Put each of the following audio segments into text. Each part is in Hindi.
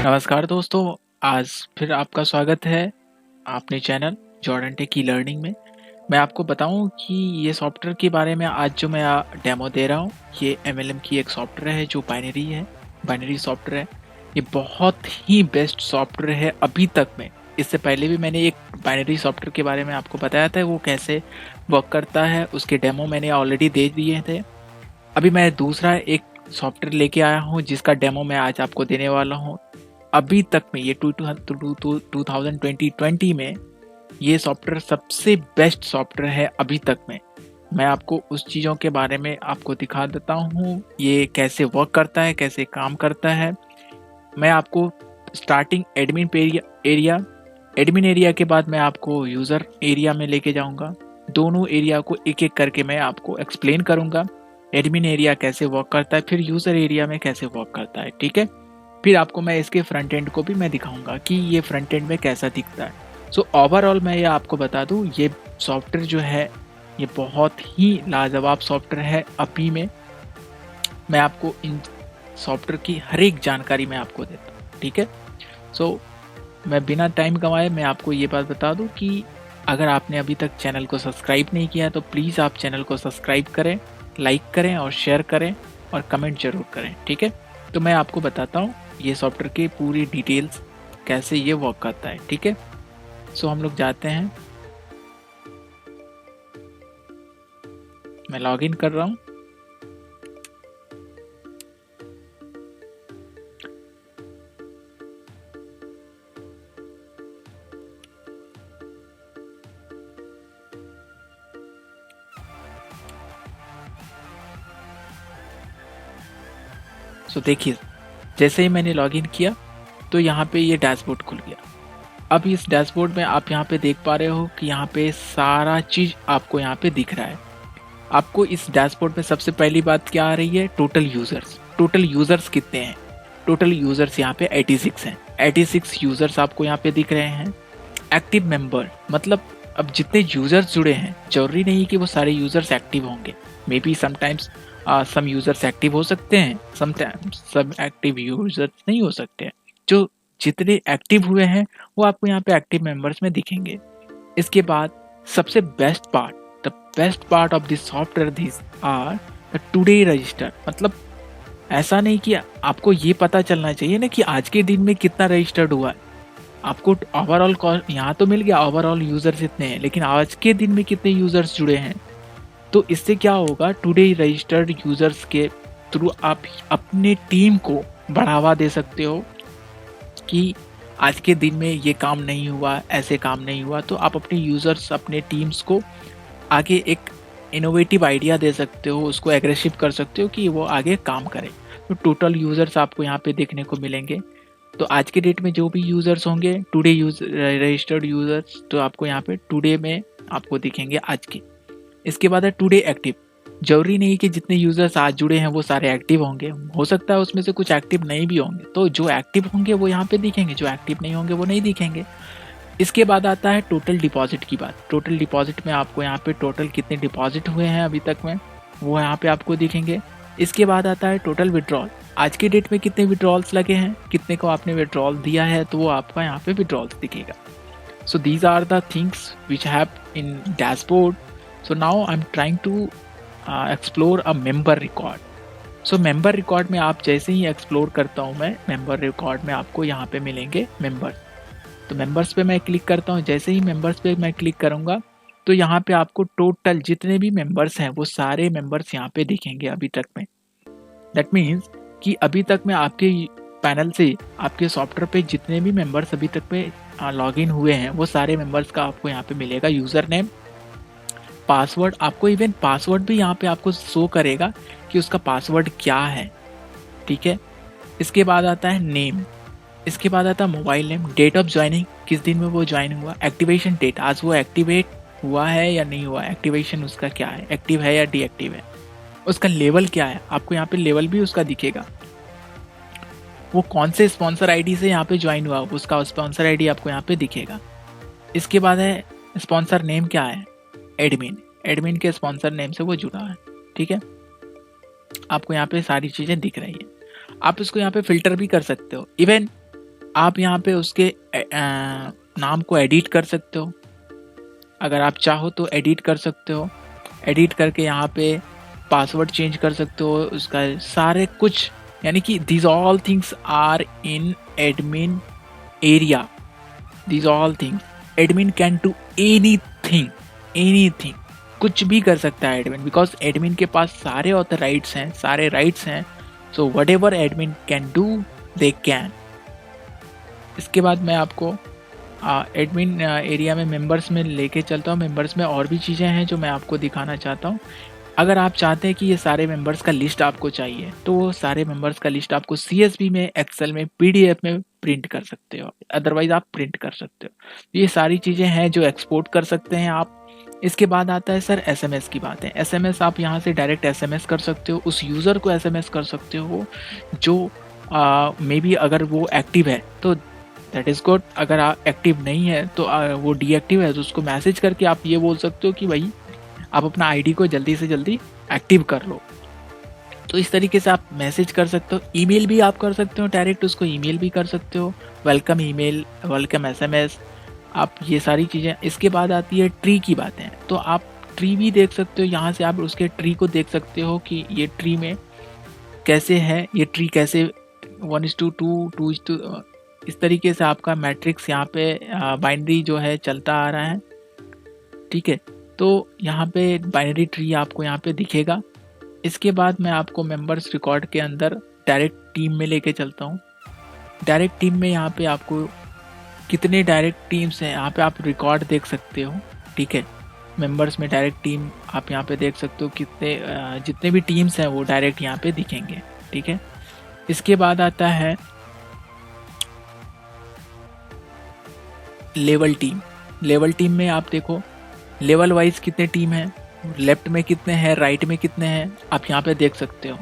नमस्कार दोस्तों, आज फिर आपका स्वागत है अपने चैनल जॉर्डन टेक की लर्निंग में। मैं आपको बताऊं कि ये सॉफ्टवेयर के बारे में आज जो मैं डेमो दे रहा हूं, ये एमएलएम की एक सॉफ्टवेयर है जो बाइनरी सॉफ्टवेयर है। ये बहुत ही बेस्ट सॉफ्टवेयर है अभी तक में। इससे पहले भी मैंने एक बाइनरी सॉफ्टवेयर के बारे में आपको बताया था, वो कैसे वर्क करता है, उसके डेमो मैंने ऑलरेडी दे दिए थे। अभी मैं दूसरा एक सॉफ्टवेयर लेके आया हूँ जिसका डेमो मैं आज आपको देने वाला हूँ। अभी तक में ये 2020 में ये सॉफ्टवेयर सबसे बेस्ट सॉफ्टवेयर है अभी तक में। मैं आपको उस चीज़ों के बारे में आपको दिखा देता हूँ, ये कैसे वर्क करता है, कैसे काम करता है। मैं आपको स्टार्टिंग एडमिन एरिया के बाद मैं आपको यूज़र एरिया में लेके जाऊँगा। दोनों एरिया को एक एक करके मैं आपको एक्सप्लेन करूँगा। एडमिन एरिया कैसे वर्क करता है, फिर यूज़र एरिया में कैसे वर्क करता है, ठीक है। फिर आपको मैं इसके फ्रंट एंड को भी मैं दिखाऊंगा कि ये फ्रंट एंड में कैसा दिखता है। सो ओवरऑल मैं ये आपको बता दूं, ये सॉफ्टवेयर जो है ये बहुत ही लाजवाब सॉफ्टवेयर है। अभी में मैं आपको इन सॉफ्टवेयर की हर एक जानकारी मैं आपको देता हूँ, ठीक है। सो मैं बिना टाइम गंवाए मैं आपको ये बात बता दूं कि अगर आपने अभी तक चैनल को सब्सक्राइब नहीं किया तो प्लीज़ आप चैनल को सब्सक्राइब करें, लाइक करें और शेयर करें और कमेंट जरूर करें, ठीक है। तो मैं आपको बताता हूँ ये सॉफ्टवेयर की पूरी डिटेल्स कैसे ये वर्क करता है, ठीक है। सो हम लोग जाते हैं, मैं लॉगिन कर रहा हूँ। सो देखिए, जैसे ही मैंने लॉगिन किया तो यहाँ पे ये डैशबोर्ड खुल गया। अब इस डैशबोर्ड में आप यहाँ पे देख पा रहे हो कि यहाँ पे सारा चीज आपको यहाँ पे दिख रहा है। आपको इस डैशबोर्ड में सबसे पहली बात क्या आ रही है, टोटल यूजर्स। टोटल यूजर्स कितने हैं? टोटल यूजर्स यहाँ पे 86 हैं। 86 यूजर्स आपको यहाँ पे दिख रहे हैं। एक्टिव मेंबर मतलब अब जितने यूजर्स जुड़े हैं, जरूरी नहीं कि वो सारे यूजर्स एक्टिव होंगे। Maybe sometimes some users active हो सकते हैं, समटाइम्स सब एक्टिव यूजर्स नहीं हो सकते हैं। जो जितने एक्टिव हुए हैं वो आपको यहाँ पे एक्टिव मेंबर्स में दिखेंगे। इसके बाद सबसे the best part of this software this are the today register. मतलब ऐसा नहीं कि आपको ये पता चलना चाहिए ना कि आज के दिन में कितना रजिस्टर्ड हुआ है। आपको ओवरऑल यहाँ तो मिल गया ओवरऑल यूजर्स इतने हैं, लेकिन आज के दिन में कितने यूजर्स जुड़े हैं। तो इससे क्या होगा, टुडे रजिस्टर्ड यूजर्स के थ्रू आप अपने टीम को बढ़ावा दे सकते हो कि आज के दिन में ये काम नहीं हुआ, ऐसे काम नहीं हुआ। तो आप अपने यूजर्स, अपने टीम्स को आगे एक इनोवेटिव आइडिया दे सकते हो, उसको एग्रेसिव कर सकते हो कि वो आगे काम करे। तो टोटल यूजर्स आपको यहाँ पे देखने को मिलेंगे। तो आज के डेट में जो भी यूजर्स होंगे टुडे रजिस्टर्ड यूजर्स, तो आपको यहाँ पे टुडे में आपको दिखेंगे आज के। इसके बाद है टुडे एक्टिव। जरूरी नहीं कि जितने यूजर्स आज जुड़े हैं वो सारे एक्टिव होंगे, हो सकता है उसमें से कुछ एक्टिव नहीं भी होंगे। तो जो एक्टिव होंगे वो यहाँ पे दिखेंगे, जो एक्टिव नहीं होंगे वो नहीं दिखेंगे। इसके बाद आता है टोटल डिपॉजिट की बात। टोटल डिपॉजिट में आपको यहाँ पे टोटल कितने डिपॉजिट हुए हैं अभी तक में वो यहाँ पे आपको दिखेंगे। इसके बाद आता है टोटल विड्रॉल। आज के डेट में कितने विड्रॉल्स लगे हैं, कितने को आपने विड्रॉल दिया है, तो वो आपका यहाँ पे विड्रॉल्स दिखेगा। So these are the things which have in dashboard. So now I am trying to explore a member record. So member record में आप जैसे ही एक्सप्लोर करता हूँ मैं, मेंबर रिकॉर्ड में आपको यहाँ पे मिलेंगे मेंबर्स। तो मेंबर्स पे मैं क्लिक करता हूँ। जैसे ही मेंबर्स पे मैं क्लिक करूँगा तो यहाँ पे आपको टोटल जितने भी मेंबर्स हैं वो सारे मेंबर्स यहाँ पे दिखेंगे अभी तक में। दैट मीन्स कि अभी तक में आपके पैनल से, आपके सॉफ्टवेयर पे जितने भी मेंबर्स अभी तक में लॉग इन हुए हैं वो सारे मेंबर्स का आपको यहाँ पे मिलेगा यूज़र नेम, पासवर्ड। आपको इवन पासवर्ड भी यहाँ पे आपको शो करेगा कि उसका पासवर्ड क्या है, ठीक है। इसके बाद आता है नेम। इसके बाद आता है mobile name, date of joining, किस दिन में वो ज्वाइन हुआ, एक्टिवेशन डेट, आज वो एक्टिवेट हुआ है या नहीं हुआ, एक्टिवेशन उसका क्या है, एक्टिव है या डीएक्टिव है, उसका लेवल क्या है, आपको यहाँ पे लेवल भी उसका दिखेगा। वो कौन से स्पॉन्सर आईडी से यहाँ पे ज्वाइन हुआ, उसका स्पॉन्सर आईडी आपको यहाँ पे दिखेगा। इसके बाद है स्पॉन्सर नेम क्या है, एडमिन, एडमिन के स्पॉन्सर नेम से वो जुड़ा है, ठीक है। आपको यहाँ पे सारी चीजें दिख रही है। आप इसको यहाँ पे फिल्टर भी कर सकते हो। इवन आप यहाँ पे उसके नाम को एडिट कर सकते हो, अगर आप चाहो तो एडिट कर सकते हो। एडिट करके यहाँ पे पासवर्ड चेंज कर सकते हो उसका सारे कुछ, यानी कि these all things are in admin area. These all things admin can do anything, कुछ भी कर सकता है एडमिन, बिकॉज एडमिन के पास सारे ऑथराइट्स हैं, सारे राइट्स हैं। So what ever admin can do they can. इसके बाद मैं आपको एडमिन एरिया में मेंबर्स में लेके चलता हूँ। मेंबर्स में और भी चीज़ें हैं जो मैं आपको दिखाना चाहता हूँ। अगर आप चाहते हैं कि ये सारे मेंबर्स का लिस्ट आपको चाहिए तो वो सारे मेंबर्स का लिस्ट आपको CSV में, एक्सेल में, PDF में प्रिंट कर सकते हो, अदरवाइज आप प्रिंट कर सकते हो। ये सारी चीज़ें हैं जो एक्सपोर्ट कर सकते हैं आप। इसके बाद आता है सर SMS की बात है। SMS आप यहाँ से डायरेक्ट SMS कर सकते हो, उस यूज़र को SMS कर सकते हो जो मे बी अगर वो एक्टिव है तो दैट इज़ गुड, अगर आप एक्टिव नहीं है तो वो डीएक्टिव है तो उसको मैसेज करके आप ये बोल सकते हो कि भाई आप अपना आईडी को जल्दी से जल्दी एक्टिव कर लो। तो इस तरीके से आप मैसेज कर सकते हो। ईमेल भी आप कर सकते हो, डायरेक्ट उसको ईमेल भी कर सकते हो, वेलकम ईमेल, वेलकम SMS, आप ये सारी चीज़ें। इसके बाद आती है ट्री की बातें, तो आप ट्री भी देख सकते हो। यहाँ से आप उसके ट्री को देख सकते हो कि ये ट्री में कैसे है, ये ट्री कैसे 1:2, 2:, इस तरीके से आपका मैट्रिक्स यहाँ पे बाइनरी जो है चलता आ रहा है। ठीक है, तो यहाँ पे बाइनरी ट्री आपको यहाँ पे दिखेगा। इसके बाद मैं आपको मेंबर्स रिकॉर्ड के अंदर डायरेक्ट टीम में लेके चलता हूँ। डायरेक्ट टीम में यहाँ पे आपको कितने डायरेक्ट टीम्स हैं यहाँ पे आप रिकॉर्ड देख सकते हो। ठीक है, मेंबर्स में डायरेक्ट टीम आप यहाँ पे देख सकते हो, कितने जितने भी टीम्स हैं वो डायरेक्ट यहाँ पे दिखेंगे। ठीक है, इसके बाद आता है लेवल टीम। लेवल टीम में आप देखो लेवल वाइज कितने टीम हैं, लेफ्ट में कितने हैं, राइट में कितने हैं, आप यहाँ पे देख सकते हो।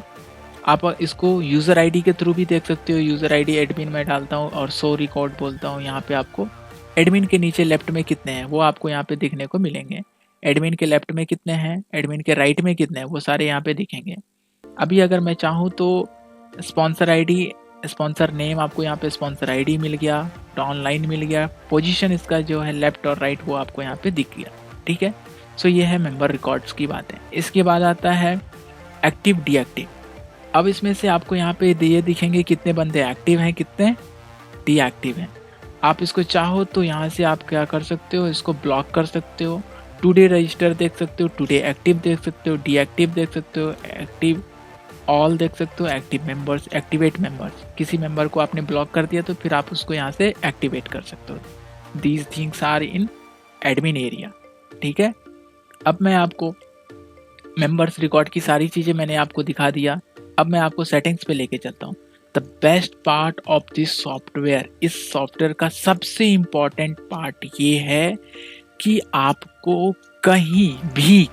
आप इसको यूज़र आईडी के थ्रू भी देख सकते हो। यूज़र आईडी एडमिन में डालता हूँ और शो रिकॉर्ड बोलता हूँ। यहाँ पे आपको एडमिन के नीचे लेफ्ट में कितने हैं वो आपको यहाँ पे दिखने को मिलेंगे। एडमिन के लेफ्ट में कितने हैं, एडमिन के राइट में कितने हैं, वो सारे यहाँ पे दिखेंगे। अभी अगर मैं चाहूँ तो स्पॉन्सर आईडी, स्पॉन्सर नेम, आपको यहाँ पे स्पॉन्सर आईडी मिल गया, ऑनलाइन मिल गया, पोजीशन इसका जो है लेफ्ट और राइट वो आपको यहाँ पे दिख गया। ठीक है, सो ये है मेंबर रिकॉर्ड्स की बात है। इसके बाद आता है एक्टिव डीएक्टिव। अब इसमें से आपको यहाँ पे ये दिखेंगे कितने बंदे एक्टिव हैं, कितने डीएक्टिव हैं। आप इसको चाहो तो यहाँ से आप क्या कर सकते हो, इसको ब्लॉक कर सकते हो। टुडे रजिस्टर देख सकते हो, टुडे एक्टिव देख सकते हो, डीएक्टिव देख सकते हो, एक्टिव ऑल देख सकते हो, एक्टिव मेंबर्स, एक्टिवेट मेंबर्स। किसी मेंबर को आपने ब्लॉक कर दिया तो फिर आप उसको यहाँ से एक्टिवेट कर सकते हो। These things are in admin area. ठीक है, अब मैं आपको मेंबर्स रिकॉर्ड की सारी चीज़ें मैंने आपको दिखा दिया। अब मैं आपको सेटिंग्स पे लेके चलता हूँ। The best part of this software, इस सॉफ्टवेयर का सबसे इम्पॉर्टेंट पार्ट ये है कि आपको कहीं भी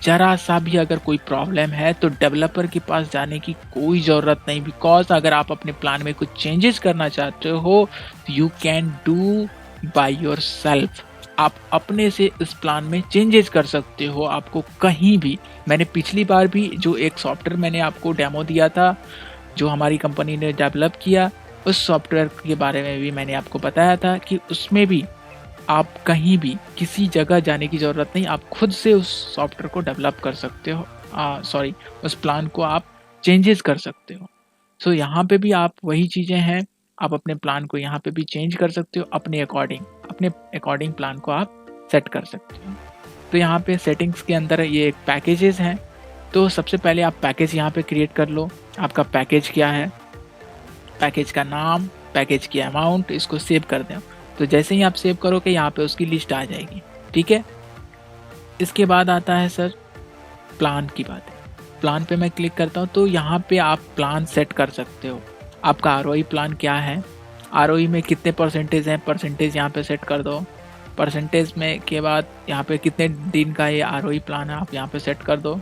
जरा सा भी अगर कोई प्रॉब्लम है तो डेवलपर के पास जाने की कोई ज़रूरत नहीं। बिकॉज अगर आप अपने प्लान में कुछ चेंजेस करना चाहते हो you can do by your self. आप अपने से इस प्लान में चेंजेस कर सकते हो, आपको कहीं भी। मैंने पिछली बार भी जो एक सॉफ्टवेयर मैंने आपको डेमो दिया था जो हमारी कंपनी ने डेवलप किया, उस सॉफ्टवेयर के बारे में भी मैंने आपको बताया था कि उसमें भी आप कहीं भी किसी जगह जाने की ज़रूरत नहीं, आप खुद से उस सॉफ्टवेयर को डेवलप कर सकते हो, उस प्लान को आप चेंजेस कर सकते हो। सो यहाँ पे भी आप वही चीज़ें हैं, आप अपने प्लान को यहाँ पे भी चेंज कर सकते हो, अपने अकॉर्डिंग प्लान को आप सेट कर सकते हो। तो यहाँ पे सेटिंग्स के अंदर ये पैकेजेस हैं। तो सबसे पहले आप पैकेज यहाँ पे क्रिएट कर लो। आपका पैकेज क्या है, पैकेज का नाम, पैकेज की अमाउंट, इसको सेव कर दें। तो जैसे ही आप सेव करोगे यहाँ पे उसकी लिस्ट आ जाएगी। ठीक है, इसके बाद आता है सर प्लान की बात है। प्लान पे मैं क्लिक करता हूँ तो यहाँ पे आप प्लान सेट कर सकते हो। आपका आरओई प्लान क्या है, आरओई में कितने परसेंटेज हैं, परसेंटेज यहाँ पे सेट कर दो। परसेंटेज में के बाद यहाँ पे कितने दिन का ये आरओई प्लान है आप यहाँ पे सेट कर दो।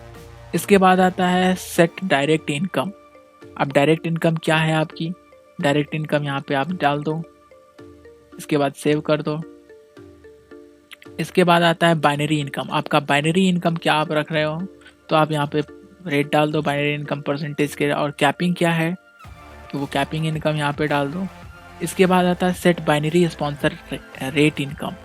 इसके बाद आता है सेट डायरेक्ट इनकम। अब डायरेक्ट इनकम क्या है आपकी, डायरेक्ट इनकम यहाँ पे आप डाल दो। इसके बाद सेव कर दो। इसके बाद आता है बाइनरी इनकम। आपका बाइनरी इनकम क्या आप रख रहे हो तो आप यहाँ पे रेट डाल दो बाइनरी इनकम परसेंटेज के। और कैपिंग क्या है तो वो कैपिंग इनकम यहाँ पे डाल दो। इसके बाद आता है set binary sponsor rate income.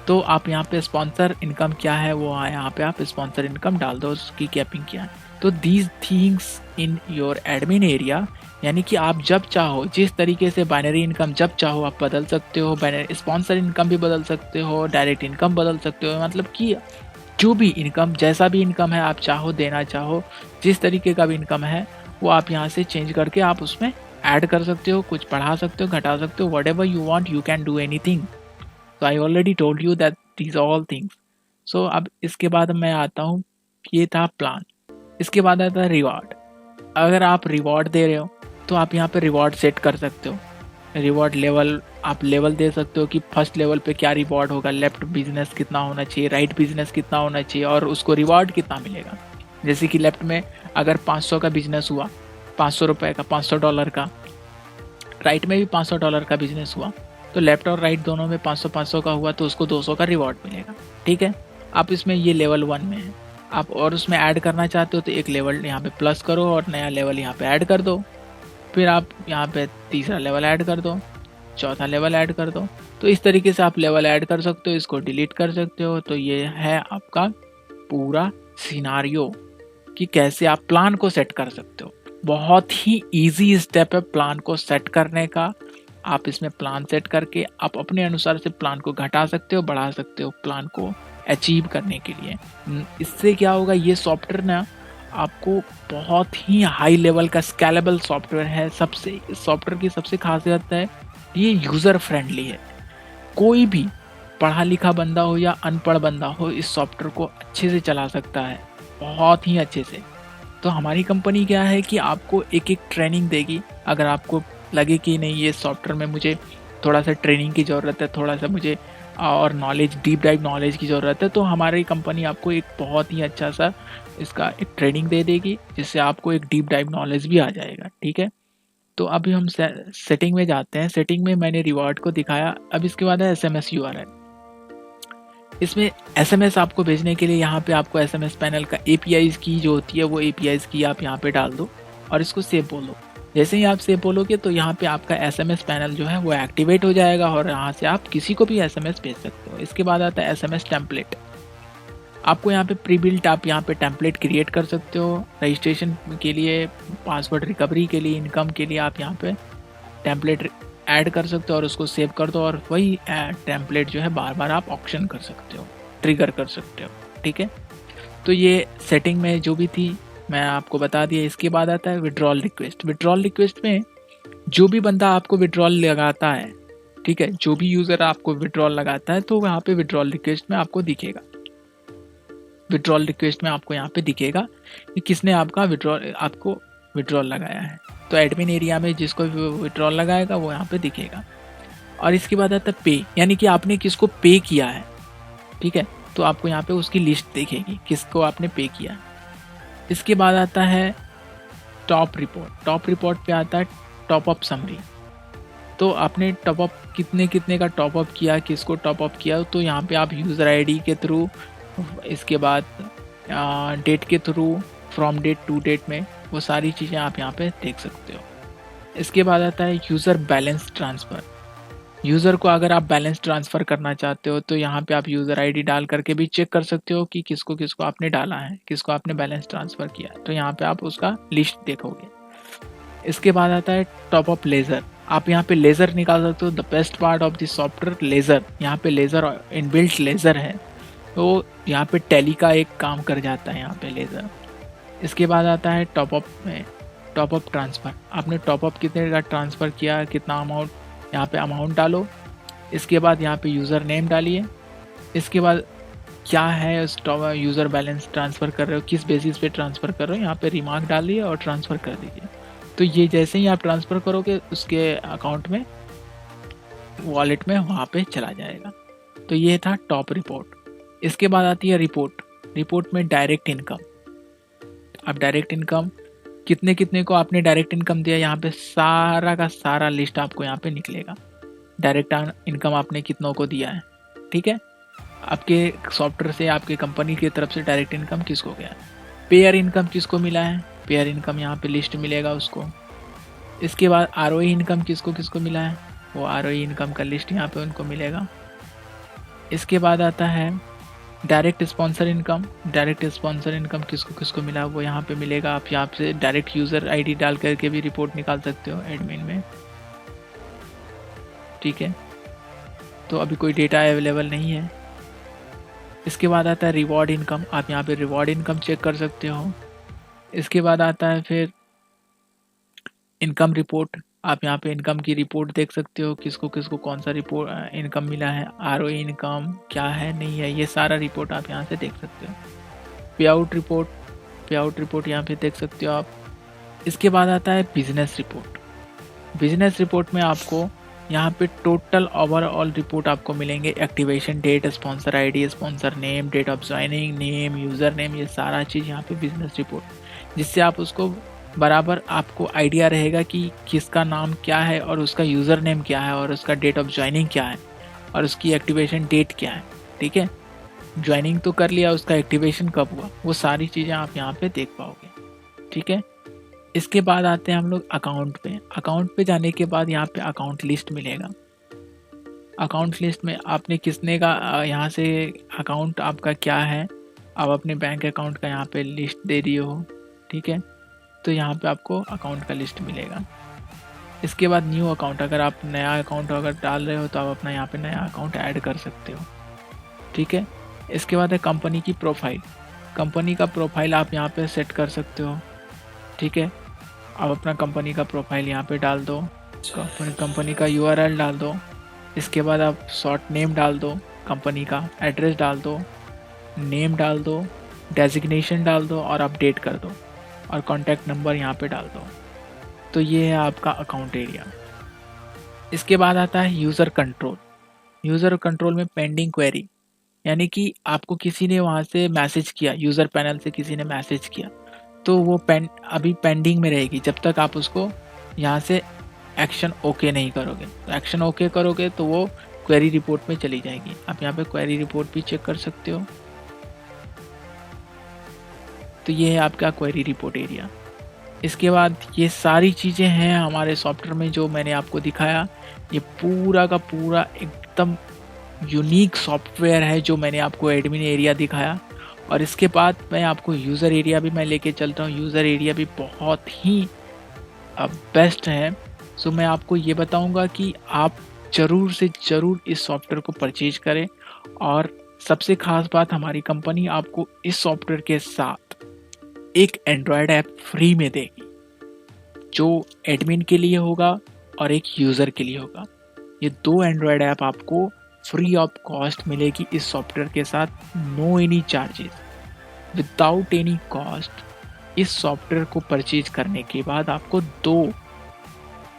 तो आप यहाँ पे स्पॉन्सर इनकम क्या है वो यहाँ पे आप स्पॉन्सर इनकम डाल दो, उसकी कैपिंग क्या है। तो these things in your admin area, यानी कि आप जब चाहो जिस तरीके से बाइनरी इनकम जब चाहो आप बदल सकते हो, बाइनरी स्पॉन्सर इनकम भी बदल सकते हो, डायरेक्ट इनकम बदल सकते हो, मतलब कि जो भी इनकम जैसा भी इनकम है आप चाहो देना चाहो जिस तरीके का भी इनकम है वो आप यहाँ से चेंज करके आप उसमें ऐड कर सकते हो, कुछ बढ़ा सकते हो, घटा सकते हो, whatever you want you can do anything. तो I already told you that these all things. So अब इसके बाद मैं आता हूँ, ये था प्लान। इसके बाद आता है रिवॉर्ड। अगर आप रिवॉर्ड दे रहे हो तो आप यहाँ पे रिवॉर्ड सेट कर सकते हो। रिवॉर्ड लेवल आप लेवल दे सकते हो कि फर्स्ट लेवल पे क्या रिवॉर्ड होगा, लेफ्ट बिजनेस कितना होना चाहिए, राइट बिजनेस कितना होना चाहिए और उसको रिवॉर्ड कितना मिलेगा। जैसे कि लेफ्ट में अगर 500 का बिजनेस हुआ, 500 रुपये का, $500 का, राइट में भी $500 का बिजनेस हुआ, तो लेफ्ट और राइट दोनों में 500 का हुआ तो उसको 200 का रिवॉर्ड मिलेगा। ठीक है, आप इसमें ये लेवल 1 में है, आप और उसमें ऐड करना चाहते हो तो एक लेवल यहाँ पे प्लस करो और नया लेवल यहाँ पे ऐड कर दो, फिर आप यहाँ पे तीसरा लेवल ऐड कर दो, चौथा लेवल ऐड कर दो। तो इस तरीके से आप लेवल ऐड कर सकते हो, इसको डिलीट कर सकते हो। तो ये है आपका पूरा सिनारियो कि कैसे आप प्लान को सेट कर सकते हो। बहुत ही इजी स्टेप है प्लान को सेट करने का। आप इसमें प्लान सेट करके आप अपने अनुसार से प्लान को घटा सकते हो, बढ़ा सकते हो प्लान को अचीव करने के लिए। इससे क्या होगा, ये सॉफ्टवेयर ना आपको बहुत ही हाई लेवल का स्केलेबल सॉफ्टवेयर है। सबसे इस सॉफ्टवेयर की सबसे खासियत है ये यूज़र फ्रेंडली है। कोई भी पढ़ा लिखा बंदा हो या अनपढ़ बंदा हो इस सॉफ्टवेयर को अच्छे से चला सकता है, बहुत ही अच्छे से। तो हमारी कंपनी क्या है कि आपको एक एक ट्रेनिंग देगी। अगर आपको लगे कि नहीं ये सॉफ्टवेयर में मुझे थोड़ा सा ट्रेनिंग की ज़रूरत है, थोड़ा सा मुझे और नॉलेज डीप डाइव नॉलेज की ज़रूरत है, तो हमारी कंपनी आपको एक बहुत ही अच्छा सा इसका एक ट्रेनिंग दे देगी जिससे आपको एक डीप डाइव नॉलेज भी आ जाएगा। ठीक है, तो अभी हम सेटिंग में जाते हैं। सेटिंग में मैंने रिवॉर्ड को दिखाया। अब इसके बाद है SMS URL। इसमें SMS आपको भेजने के लिए यहाँ पे आपको SMS पैनल का APIs की जो होती है वो APIs की आप यहाँ पे डाल दो और इसको सेव बोलो। जैसे ही आप सेव बोलोगे तो यहाँ पे आपका SMS पैनल जो है वो एक्टिवेट हो जाएगा और यहाँ से आप किसी को भी SMS भेज सकते हो। इसके बाद आता है SMS टेम्पलेट। आपको यहाँ पे प्री बिल्ट आप यहाँ पे टेम्पलेट क्रिएट कर सकते हो। रजिस्ट्रेशन के लिए, पासवर्ड रिकवरी के लिए, इनकम के लिए आप यहाँ पे टेम्पलेट ऐड कर सकते हो और उसको सेव कर दो और वही टेम्पलेट जो है बार बार आप ऑप्शन कर सकते हो, ट्रिगर कर सकते हो। ठीक है, तो ये सेटिंग में जो भी थी मैं आपको बता दिया। इसके बाद आता है विड्रॉल रिक्वेस्ट। विड्रॉल रिक्वेस्ट में जो भी बंदा आपको विड्रॉल लगाता है, ठीक है, जो भी यूज़र आपको विड्रॉल लगाता है तो वहाँ पे विड्रॉल रिक्वेस्ट में आपको दिखेगा। विड्रॉल रिक्वेस्ट में आपको यहाँ पे दिखेगा कि किसने आपको विड्रॉल लगाया है। तो एडमिन एरिया में जिसको विड्रॉल लगाएगा वो यहाँ पे दिखेगा। और इसके बाद आता है पे, यानी कि आपने किसको पे किया है। ठीक है, तो आपको यहाँ पे उसकी लिस्ट दिखेगी किसको आपने पे किया है। इसके बाद आता है टॉप रिपोर्ट। टॉप रिपोर्ट पे आता है टॉप अप समरी। तो आपने टॉप अप कितने का टॉप अप किया, किसको टॉप अप किया, तो यहाँ पे आप यूज़र आईडी के थ्रू, इसके बाद डेट के through, from date to date में वो सारी चीज़ें आप यहाँ पे देख सकते हो। इसके बाद आता है यूज़र बैलेंस ट्रांसफ़र। यूज़र को अगर आप बैलेंस ट्रांसफ़र करना चाहते हो तो यहाँ पे आप यूज़र आईडी डाल करके भी चेक कर सकते हो कि किसको किसको आपने डाला है, किसको आपने बैलेंस ट्रांसफ़र किया है। तो यहाँ पे आप उसका लिस्ट देखोगे। इसके बाद आता है टॉप अप लेज़र। आप यहाँ पे लेज़र निकाल सकते हो। The best part of this software laser, यहाँ पे लेज़र इनबिल्ट लेज़र है, तो यहाँ पे टैली का एक काम कर जाता है यहाँ पे लेज़र। इसके बाद आता है टॉप अप ट्रांसफ़र। आपने टॉप अप कितने का ट्रांसफ़र किया, कितना अमाउंट, यहाँ पे अमाउंट डालो। इसके बाद यहाँ पे यूज़र नेम डालिए। इसके बाद क्या है उस यूज़र बैलेंस ट्रांसफ़र कर रहे हो, किस बेसिस पे ट्रांसफ़र कर रहे हो, यहाँ पे रिमार्क डालिए और ट्रांसफ़र कर दीजिए। तो ये जैसे ही आप ट्रांसफ़र करोगे उसके अकाउंट में, वॉलेट में वहाँ पे चला जाएगा। तो ये था टॉप रिपोर्ट। इसके बाद आती है रिपोर्ट। रिपोर्ट में डायरेक्ट इनकम। अब डायरेक्ट इनकम कितने को आपने डायरेक्ट इनकम दिया, यहाँ पे सारा का सारा लिस्ट आपको यहाँ पे निकलेगा। डायरेक्ट इनकम आपने कितनों को दिया है। ठीक है, आपके सॉफ्टवेयर से, आपके कंपनी की तरफ से डायरेक्ट इनकम किसको गया है। पेयर इनकम किसको मिला है, पेयर इनकम यहाँ पे लिस्ट मिलेगा उसको। इसके बाद ROI इनकम किसको किसको मिला है वो ROE इनकम का लिस्ट यहाँ पे उनको मिलेगा। इसके बाद आता है direct sponsor income. Direct sponsor income किसको किसको मिला वो यहाँ पे मिलेगा। आप यहाँ से डायरेक्ट यूज़र ID डाल करके भी रिपोर्ट निकाल सकते हो एडमिन में, ठीक है। तो अभी कोई डेटा अवेलेबल नहीं है। इसके बाद आता है रिवॉर्ड इनकम। आप यहाँ पे रिवॉर्ड इनकम चेक कर सकते हो। इसके बाद आता है फिर इनकम रिपोर्ट। आप यहाँ पे इनकम की रिपोर्ट देख सकते हो, किसको किसको कौन सा रिपोर्ट इनकम मिला है, ROE इनकम क्या है नहीं है, ये सारा रिपोर्ट आप यहाँ से देख सकते हो। पे आउट रिपोर्ट, पे आउट रिपोर्ट यहाँ पे देख सकते हो आप। इसके बाद आता है बिजनेस रिपोर्ट। बिजनेस रिपोर्ट में आपको यहाँ पे टोटल ओवरऑल रिपोर्ट आपको मिलेंगे। Activation date, sponsor ID, sponsor name, date of joining, name, user name, ये सारा चीज़ यहाँ पे बिजनेस रिपोर्ट, जिससे आप उसको बराबर आपको आइडिया रहेगा कि किसका नाम क्या है और उसका यूज़र नेम क्या है और उसका डेट ऑफ ज्वाइनिंग क्या है और उसकी एक्टिवेशन डेट क्या है, ठीक है। ज्वाइनिंग तो कर लिया, उसका एक्टिवेशन कब हुआ, वो सारी चीज़ें आप यहाँ पे देख पाओगे, ठीक है। इसके बाद आते हैं हम लोग अकाउंट पे। अकाउंट पे जाने के बाद यहाँ पे अकाउंट लिस्ट मिलेगा। अकाउंट लिस्ट में आपने किसने का यहाँ से अकाउंट आपका क्या है, आप अपने बैंक अकाउंट का यहाँ पे लिस्ट दे दिए हो, ठीक है। तो यहाँ पे आपको अकाउंट का लिस्ट मिलेगा। इसके बाद न्यू अकाउंट, अगर आप नया अकाउंट अगर डाल रहे हो तो आप अपना यहाँ पे नया अकाउंट ऐड कर सकते हो, ठीक है। इसके बाद है कंपनी की प्रोफाइल। कंपनी का प्रोफाइल आप यहाँ पे सेट कर सकते हो, ठीक है। आप अपना कंपनी का प्रोफाइल यहाँ पे डाल दो, कंपनी का URL डाल दो। इसके बाद आप शॉर्ट नेम डाल दो, कंपनी का एड्रेस डाल दो, नेम डाल दो, डेजिग्नेशन डाल दो और अपडेट कर दो और कॉन्टैक्ट नंबर यहाँ पे डाल दो। तो ये है आपका अकाउंट एरिया। इसके बाद आता है यूज़र कंट्रोल। यूज़र कंट्रोल में पेंडिंग क्वेरी, यानी कि आपको किसी ने वहाँ से मैसेज किया, यूज़र पैनल से किसी ने मैसेज किया, तो वो अभी पेंडिंग में रहेगी जब तक आप उसको यहाँ से एक्शन ओके नहीं करोगे। तो एक्शन ओके करोगे तो वो क्वेरी रिपोर्ट में चली जाएगी। आप यहाँ पे क्वेरी रिपोर्ट भी चेक कर सकते हो। तो ये है आपका क्वेरी रिपोर्ट एरिया। इसके बाद ये सारी चीज़ें हैं हमारे सॉफ्टवेयर में जो मैंने आपको दिखाया। ये पूरा का पूरा एकदम यूनिक सॉफ्टवेयर है जो मैंने आपको एडमिन एरिया दिखाया। और इसके बाद मैं आपको यूज़र एरिया भी मैं लेके चलता हूँ। यूज़र एरिया भी बहुत ही बेस्ट है। सो मैं आपको ये बताऊँगा कि आप ज़रूर से ज़रूर इस सॉफ्टवेयर को परचेज करें। और सबसे ख़ास बात, हमारी कंपनी आपको इस सॉफ्टवेयर के साथ एक एंड्रॉयड ऐप फ्री में देगी, जो एडमिन के लिए होगा और एक यूज़र के लिए होगा। ये 2 एंड्रॉयड ऐप आपको फ्री ऑफ कॉस्ट मिलेगी इस सॉफ्टवेयर के साथ, no any charges, without any cost. इस सॉफ्टवेयर को परचेज करने के बाद आपको 2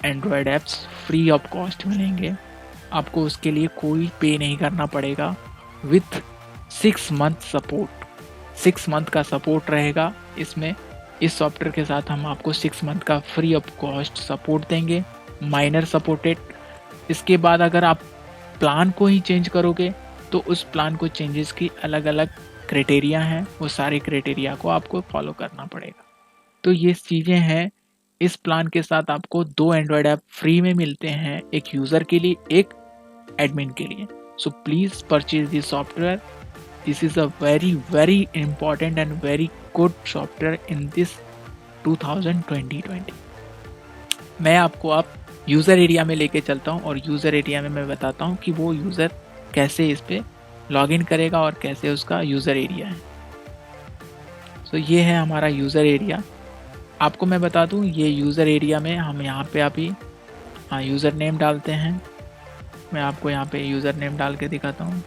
Android apps free of cost मिलेंगे। आपको उसके लिए कोई पे नहीं करना पड़ेगा, विथ 6 मंथ सपोर्ट। 6 मंथ का सपोर्ट रहेगा इसमें। इस सॉफ्टवेयर के साथ हम आपको 6 मंथ का फ्री ऑफ कॉस्ट सपोर्ट देंगे, माइनर सपोर्टेड। इसके बाद अगर आप प्लान को ही चेंज करोगे तो उस प्लान को चेंजेस की अलग अलग क्राइटेरिया हैं, वो सारे क्राइटेरिया को आपको फॉलो करना पड़ेगा। तो ये चीज़ें हैं। इस प्लान के साथ आपको 2 एंड्रॉयड ऐप फ्री में मिलते हैं, एक यूज़र के लिए, एक एडमिन के लिए। So please purchase this software. This is a very important and very good software in this 2020। मैं आपको आप यूज़र एरिया में लेके चलता हूँ और यूज़र एरिया में मैं बताता हूँ कि वो यूज़र कैसे इस पे लॉगिन करेगा और कैसे उसका यूज़र एरिया है। तो ये है हमारा यूज़र एरिया। आपको मैं बता दूँ, ये यूज़र एरिया में हम यहाँ पे अभी यूज़र नेम डालते हैं। मैं आपको यहाँ पे यूज़र नेम डाल के दिखाता हूँ।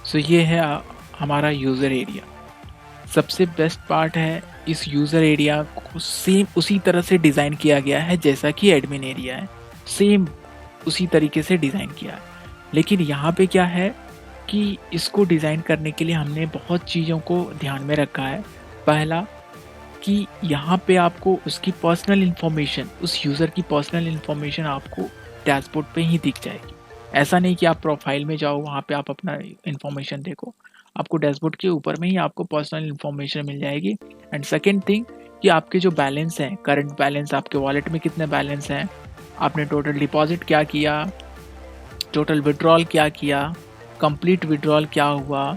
सो ये है हमारा यूज़र एरिया। सबसे बेस्ट पार्ट है, इस यूज़र एरिया को सेम उसी तरह से डिज़ाइन किया गया है जैसा कि एडमिन एरिया है, सेम उसी तरीके से डिज़ाइन किया है। लेकिन यहाँ पे क्या है कि इसको डिज़ाइन करने के लिए हमने बहुत चीज़ों को ध्यान में रखा है। पहला कि यहाँ पे आपको उसकी पर्सनल इन्फॉर्मेशन, उस यूज़र की पर्सनल इन्फॉर्मेशन आपको डैशबोर्ड पे ही दिख जाएगी। ऐसा नहीं कि आप प्रोफाइल में जाओ, वहाँ पे आप अपना इन्फॉर्मेशन देखो। आपको डैशबोर्ड के ऊपर में ही आपको पर्सनल इन्फॉर्मेशन मिल जाएगी। एंड सेकंड थिंग कि आपके जो बैलेंस हैं, करंट बैलेंस, आपके वॉलेट में कितने बैलेंस हैं, आपने टोटल डिपॉजिट क्या किया, टोटल विड्रॉल क्या किया, कंप्लीट विड्रॉल क्या हुआ,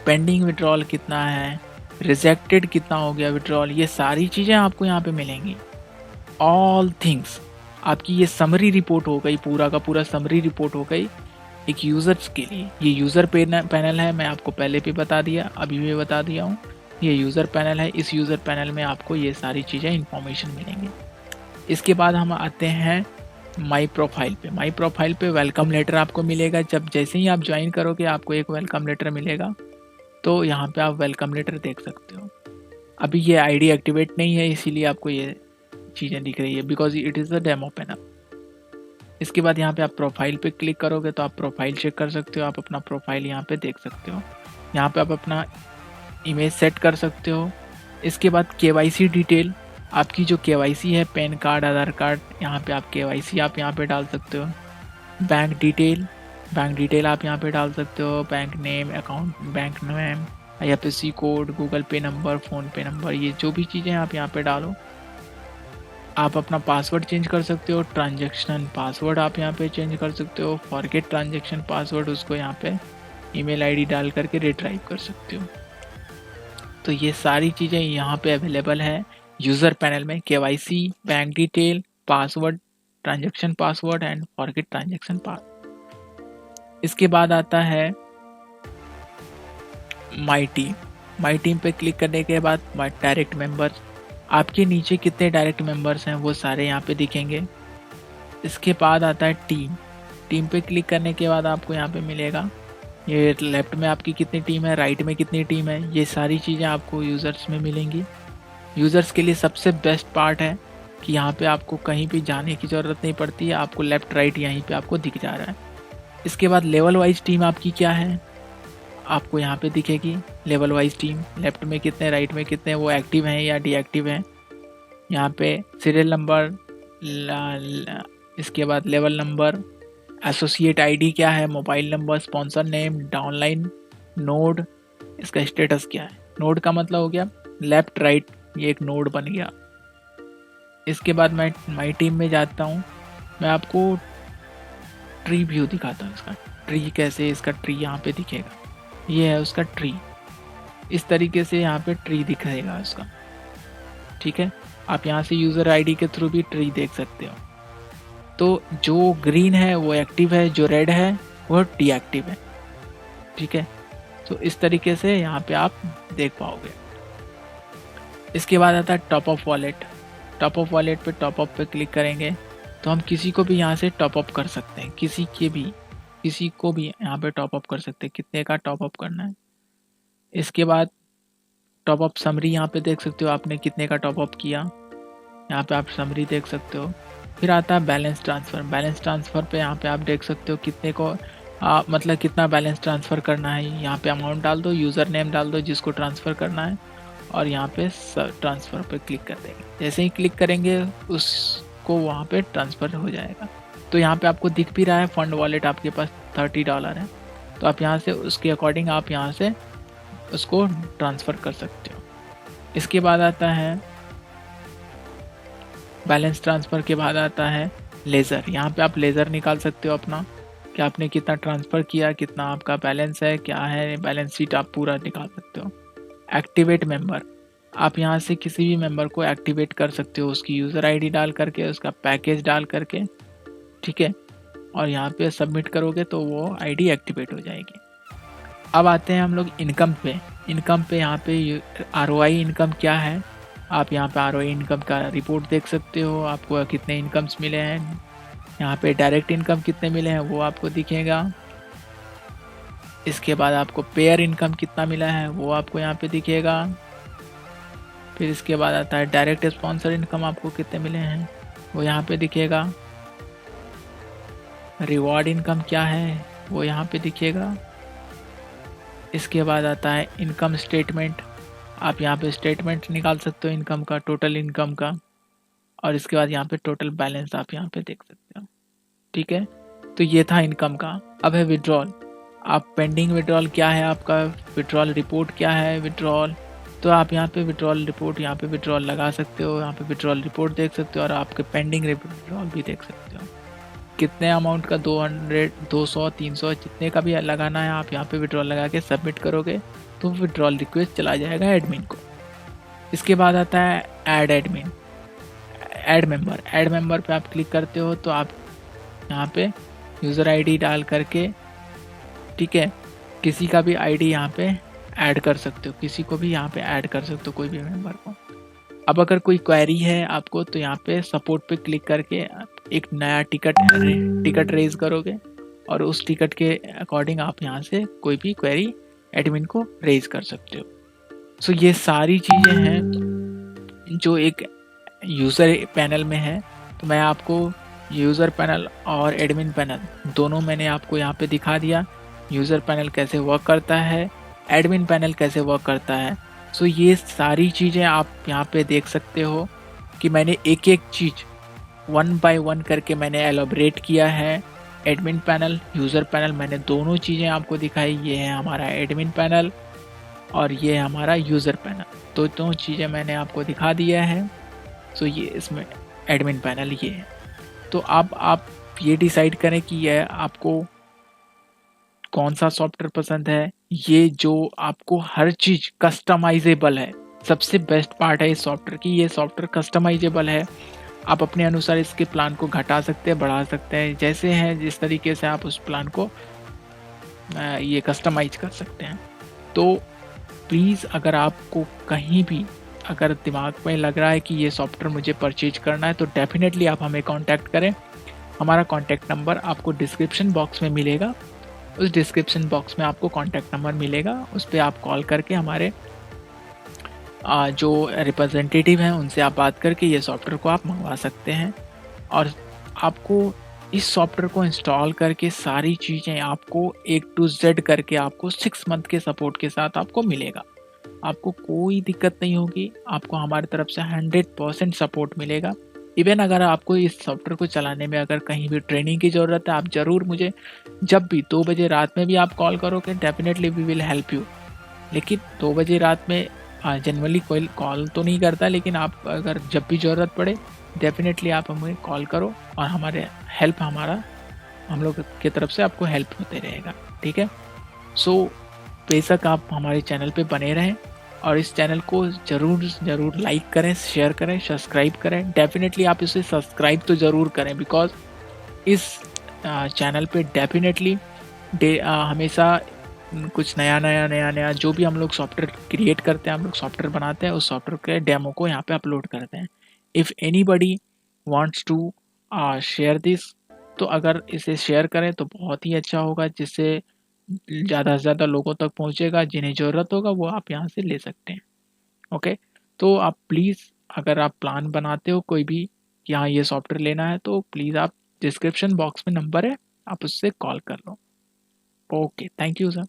पेंडिंग विड्रॉल कितना है, रिजेक्टेड कितना हो गया विड्रॉल, ये सारी चीज़ें आपको यहाँ पे मिलेंगी। ऑल थिंग्स आपकी ये समरी रिपोर्ट हो गई, पूरा का पूरा समरी रिपोर्ट हो गई एक यूज़र्स के लिए। ये यूज़र पैनल है, मैं आपको पहले भी बता दिया, अभी भी बता दिया हूँ। ये यूज़र पैनल है, इस यूज़र पैनल में आपको ये सारी चीज़ें इंफॉर्मेशन मिलेंगी। इसके बाद हम आते हैं माई प्रोफाइल पे। माई प्रोफाइल पे वेलकम लेटर आपको मिलेगा। जब जैसे ही आप ज्वाइन करोगे आपको एक वेलकम लेटर मिलेगा, तो यहाँ पे आप वेलकम लेटर देख सकते हो। अभी ये आईडी एक्टिवेट नहीं है, इसीलिए आपको ये चीज़ें दिख रही है, because it is a demo panel. इसके बाद यहाँ पे आप प्रोफाइल पे क्लिक करोगे तो आप प्रोफाइल चेक कर सकते हो, आप अपना प्रोफाइल यहाँ पे देख सकते हो। यहाँ पे आप अपना इमेज सेट कर सकते हो। इसके बाद केवाईसी डिटेल, आपकी जो केवाईसी है, पैन कार्ड, आधार कार्ड, यहाँ पे आप केवाईसी आप यहाँ पे डाल सकते हो। बैंक डिटेल आप यहाँ पे डाल सकते हो। Bank name, account, bank name, IFSC code, Google पे नंबर, फ़ोन पे नंबर, ये जो भी चीज़ें आप यहाँ पे डालो। आप अपना पासवर्ड चेंज कर सकते हो। ट्रांजैक्शन पासवर्ड आप यहाँ पे चेंज कर सकते हो। फॉरगेट ट्रांजैक्शन पासवर्ड, उसको यहाँ पे ईमेल आईडी डाल करके रिट्राइव कर सकते हो। तो ये सारी चीज़ें यहाँ पे अवेलेबल है यूज़र पैनल में। KYC, bank detail, password, transaction password and forget transaction password. इसके बाद आता है माई टीम पे क्लिक करने के बाद माई डायरेक्ट मेंबर्स, आपके नीचे कितने डायरेक्ट मेंबर्स हैं वो सारे यहाँ पे दिखेंगे। इसके बाद आता है टीम पे क्लिक करने के बाद आपको यहाँ पे मिलेगा, ये लेफ्ट में आपकी कितनी टीम है, राइट में कितनी टीम है, ये सारी चीज़ें आपको यूज़र्स में मिलेंगी। यूज़र्स के लिए सबसे बेस्ट पार्ट है कि यहाँ पे आपको कहीं भी जाने की ज़रूरत नहीं पड़ती है, आपको लेफ़्ट राइट यहीं पे आपको दिख जा रहा है। इसके बाद लेवल वाइज टीम आपकी क्या है, आपको यहाँ पे दिखेगी लेवल वाइज टीम, लेफ्ट में कितने, राइट में कितने, वो एक्टिव हैं या डीएक्टिव हैं। यहाँ पे सीरियल नंबर, इसके बाद लेवल नंबर, एसोसिएट आईडी क्या है, mobile number, sponsor name, downline, node, इसका स्टेटस क्या है। नोड का मतलब हो गया लेफ्ट राइट, ये एक नोड बन गया। इसके बाद मैं माई टीम में जाता हूँ, मैं आपको ट्री व्यू दिखाता हूँ। इसका ट्री कैसे, इसका ट्री यहाँ पे दिखेगा, ये है उसका ट्री। इस तरीके से यहाँ पे ट्री दिखेगा उसका, ठीक है। आप यहाँ से यूज़र आईडी के थ्रू भी ट्री देख सकते हो। तो जो ग्रीन है वो एक्टिव है, जो रेड है वो डीएक्टिव है, ठीक है। तो इस तरीके से यहाँ पे आप देख पाओगे। इसके बाद आता है top up wallet. Top up wallet पे टॉप अप पे क्लिक करेंगे तो हम किसी को भी यहाँ से टॉप अप कर सकते हैं, किसी को भी यहाँ पे टॉप अप कर सकते हैं, कितने का टॉप अप करना है। इसके बाद टॉप अप समरी यहाँ पे देख सकते हो, आपने कितने का टॉप अप किया, यहाँ पे आप समरी देख सकते हो। फिर आता है बैलेंस ट्रांसफ़र। बैलेंस ट्रांसफ़र पे यहाँ पे आप देख सकते हो कितने को मतलब कितना बैलेंस ट्रांसफ़र करना है। यहाँ पे अमाउंट डाल दो, यूज़र नेम डाल दो जिसको ट्रांसफ़र करना है, और यहाँ पे ट्रांसफ़र पे क्लिक कर देंगे। जैसे ही क्लिक करेंगे उसको वहाँ पे ट्रांसफ़र हो जाएगा। तो यहाँ पे आपको दिख भी रहा है फंड वॉलेट आपके पास $30 है, तो आप यहाँ से उसके अकॉर्डिंग आप यहाँ से उसको ट्रांसफ़र कर सकते हो। इसके बाद आता है बैलेंस ट्रांसफ़र के बाद आता है लेज़र। यहाँ पे आप लेज़र निकाल सकते हो अपना, कि आपने कितना ट्रांसफ़र किया, कितना आपका बैलेंस है, क्या है, बैलेंस शीट आप पूरा निकाल सकते हो। एक्टिवेट मेंबर, आप यहाँ से किसी भी मेंबर को एक्टिवेट कर सकते हो, उसकी यूज़र आईडी डाल करके, उसका पैकेज डाल करके, ठीक है। और यहाँ पे सबमिट करोगे तो वो आईडी एक्टिवेट हो जाएगी। अब आते हैं हम लोग इनकम पे। इनकम पे यहाँ पे ROI इनकम क्या है, आप यहाँ पे ROI इनकम का रिपोर्ट देख सकते हो, आपको कितने इनकम्स मिले हैं। यहाँ पे डायरेक्ट इनकम कितने मिले हैं वो आपको दिखेगा। इसके बाद आपको पेयर इनकम कितना मिला है वो आपको यहाँ पे दिखेगा। फिर इसके बाद आता है डायरेक्ट स्पॉन्सर इनकम, आपको कितने मिले हैं वो यहाँ पे दिखेगा। रिवॉर्ड इनकम क्या है वो यहाँ पे दिखेगा। इसके बाद आता है इनकम स्टेटमेंट। आप यहाँ पे स्टेटमेंट निकाल सकते हो इनकम का, टोटल इनकम का। और इसके बाद यहाँ पे टोटल बैलेंस आप यहाँ पे देख सकते हो। ठीक है, तो ये था इनकम का। अब है विड्रॉल। आप पेंडिंग विड्रॉल क्या है, आपका विड्रॉल रिपोर्ट क्या है विड्रॉल, तो आप यहाँ पे विड्रॉल रिपोर्ट, यहाँ पे विड्रॉल लगा सकते हो। यहाँ पे विड्रॉल रिपोर्ट देख सकते हो और आपके पेंडिंग विड्रॉल भी देख सकते हो। कितने अमाउंट का, 200, 200, 300, जितने का भी लगाना है आप यहाँ पे विड्रॉल लगा के सबमिट करोगे तो विड्रॉल रिक्वेस्ट चला जाएगा एडमिन को। इसके बाद आता है add admin, add member. Add member पे आप क्लिक करते हो तो आप यहाँ पे यूज़र आईडी डाल करके, ठीक है, किसी का भी आईडी यहाँ पे ऐड कर सकते हो, किसी को भी यहाँ पे ऐड कर सकते हो, कोई भी मेंबर को। अब अगर कोई क्वेरी है आपको तो यहाँ पे सपोर्ट पे क्लिक करके एक नया टिकट रेज करोगे और उस टिकट के अकॉर्डिंग आप यहाँ से कोई भी क्वेरी एडमिन को रेज कर सकते हो। सो ये सारी चीज़ें हैं जो एक यूज़र पैनल में है। तो मैं आपको यूज़र पैनल और एडमिन पैनल दोनों मैंने आपको यहाँ पे दिखा दिया। यूज़र पैनल कैसे वर्क करता है, एडमिन पैनल कैसे वर्क करता है। सो ये सारी चीज़ें आप यहाँ पे देख सकते हो कि मैंने एक एक चीज़ 1 बाय 1 करके मैंने एलोबरेट किया है। एडमिन पैनल, यूज़र पैनल, मैंने दोनों चीज़ें आपको दिखाई। ये है हमारा एडमिन पैनल और ये है हमारा यूज़र पैनल। तो दोनों चीज़ें मैंने आपको दिखा दिया है। सो ये इसमें एडमिन पैनल ये है। तो अब आप ये डिसाइड करें कि यह आपको कौन सा सॉफ्टवेयर पसंद है। ये जो आपको हर चीज़ कस्टमाइजेबल है, सबसे बेस्ट पार्ट है इस सॉफ्टवेयर की, ये सॉफ्टवेयर कस्टमाइजेबल है। आप अपने अनुसार इसके प्लान को घटा सकते हैं, बढ़ा सकते हैं, जैसे हैं जिस तरीके से आप उस प्लान को ये कस्टमाइज कर सकते हैं। तो प्लीज़ अगर आपको कहीं भी अगर दिमाग में लग रहा है कि ये सॉफ्टवेयर मुझे परचेज करना है तो डेफिनेटली आप हमें कांटेक्ट करें। हमारा कांटेक्ट नंबर आपको डिस्क्रिप्शन बॉक्स में मिलेगा। उस डिस्क्रिप्शन बॉक्स में आपको कांटेक्ट नंबर मिलेगा, उस पर आप कॉल करके हमारे जो रिप्रेजेंटेटिव हैं उनसे आप बात करके ये सॉफ्टवेयर को आप मंगवा सकते हैं। और आपको इस सॉफ्टवेयर को इंस्टॉल करके सारी चीज़ें आपको A to Z करके आपको 6 मंथ के सपोर्ट के साथ आपको मिलेगा। आपको कोई दिक्कत नहीं होगी, आपको हमारी तरफ से 100% सपोर्ट मिलेगा। इवन अगर आपको इस सॉफ्टवेयर को चलाने में अगर कहीं भी ट्रेनिंग की ज़रूरत है, आप ज़रूर मुझे जब भी 2 बजे रात में भी आप कॉल करोगे, definitely we will help you. लेकिन 2 बजे रात में जनरली कोई कॉल तो नहीं करता, लेकिन आप अगर जब भी ज़रूरत पड़े डेफिनेटली आप हमें कॉल करो और हमारे हम लोग की तरफ से आपको हेल्प होते रहेगा। ठीक है, सो बेशक आप हमारे चैनल पे बने रहें और इस चैनल को ज़रूर लाइक करें, शेयर करें, सब्सक्राइब करें। डेफिनेटली आप इसे सब्सक्राइब तो ज़रूर करें, बिकॉज इस चैनल पे डेफिनेटली हमेशा कुछ नया जो भी हम लोग सॉफ्टवेयर क्रिएट करते हैं, हम लोग सॉफ्टवेयर बनाते हैं, उस सॉफ्टवेयर के डेमो को यहाँ पे अपलोड करते हैं। If anybody wants to share this, तो अगर इसे शेयर करें तो बहुत ही अच्छा होगा, जिससे ज़्यादा से ज़्यादा लोगों तक पहुँचेगा। जिन्हें ज़रूरत होगा वो आप यहाँ से ले सकते हैं। ओके, तो आप प्लीज़ अगर आप प्लान बनाते हो कोई भी कि हाँ ये सॉफ्टवेयर लेना है, तो प्लीज़ आप डिस्क्रिप्शन बॉक्स में नंबर है, आप उससे कॉल कर लो। Okay, thank you sir.